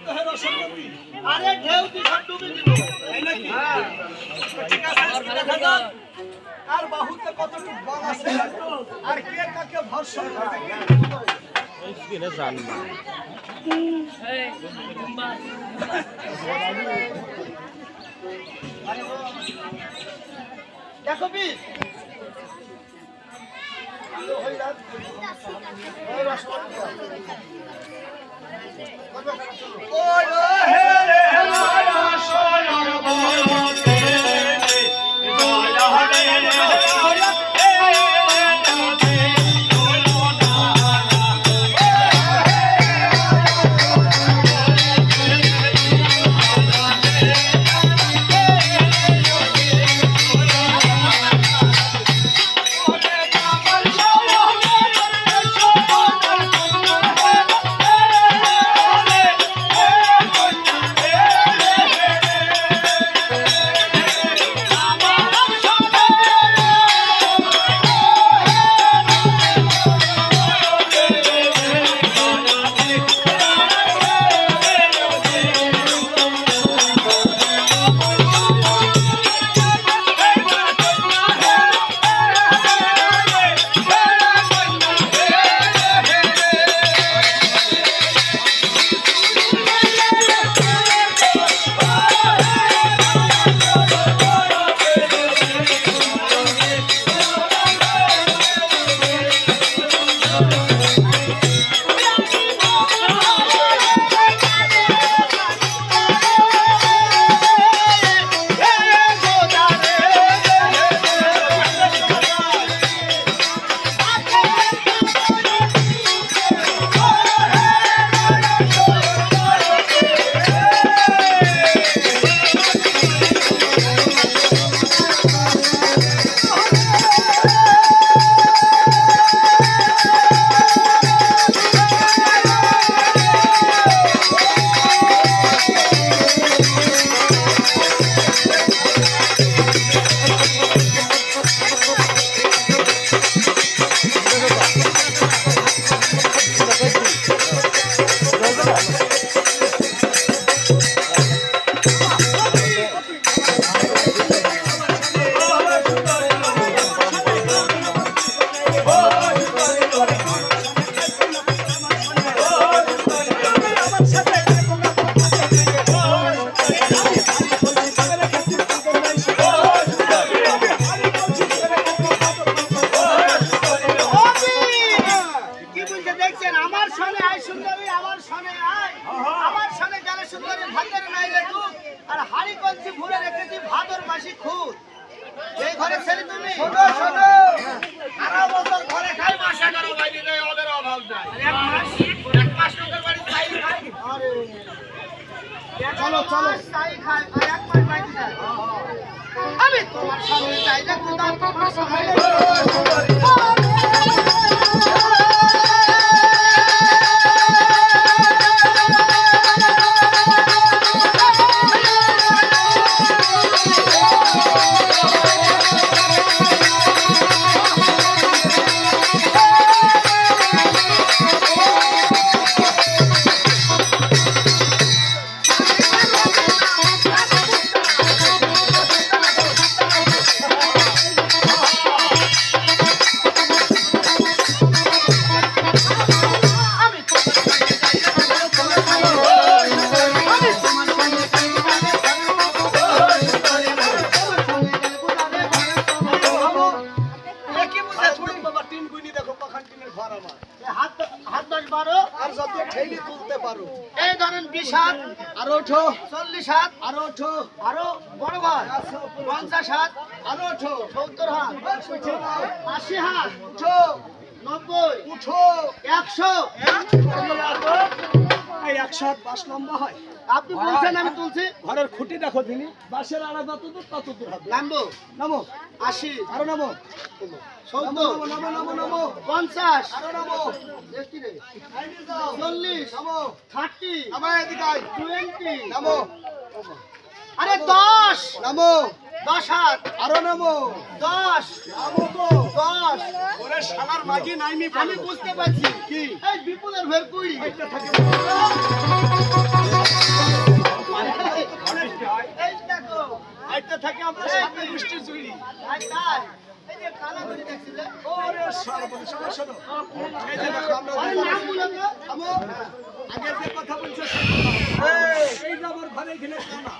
তো হে রসগোল্লা আরে ঢেউ কি সব ডুবে দিব তাই নাকি হ্যাঁ ঠিক আছে দেখা যাক আর বাহুতে কতটুকু বল আছে আর কে কাকে ভরসা করবে এইখানে জানবা দেখো বি ওই হে রে মায়া সোনার বলতে দয়া রে চলো চলো আমি তোমার সামনে যাই না খোদা তোমার সামনে আরো ওঠো 40 হাত আরো ওঠো আরো বড় ঘর 50 হাত আরো ওঠো 70 হাত 80 হাত উঠো 90 উঠো 100 এই 105 লম্বা হয় আপনি বলছেন আমি তুলছি ঘরের খুঁটি দেখো দিনি বাঁশের আড়া যত দূর হবে নামবো নামো 80 আরো নামো 70 নামো নামো নামো 50 আরো নামো 40 নামো 30 আমার এদিকে আয় 20 নামো আরে 10 নামো 10 হাত আরো নামো 10 নামো তো 10 ওরে শালার মাঝি নাইমি আমি বুঝতে পারছি কি এই বিপুলের ভের কুড়ি এটা থাকে এই দেখো এটা থাকে আমরা সামনে বৃষ্টি জুড়ি আর তাই এই যে কালা করে দেখছিলে ওরে সর্বনাশ শোনো শোনো এই যে দেখো আমরা আরে নাম বলো তো থামো আগে যে কথা বলছো এই যে আমার ঘরে এখানে শোনা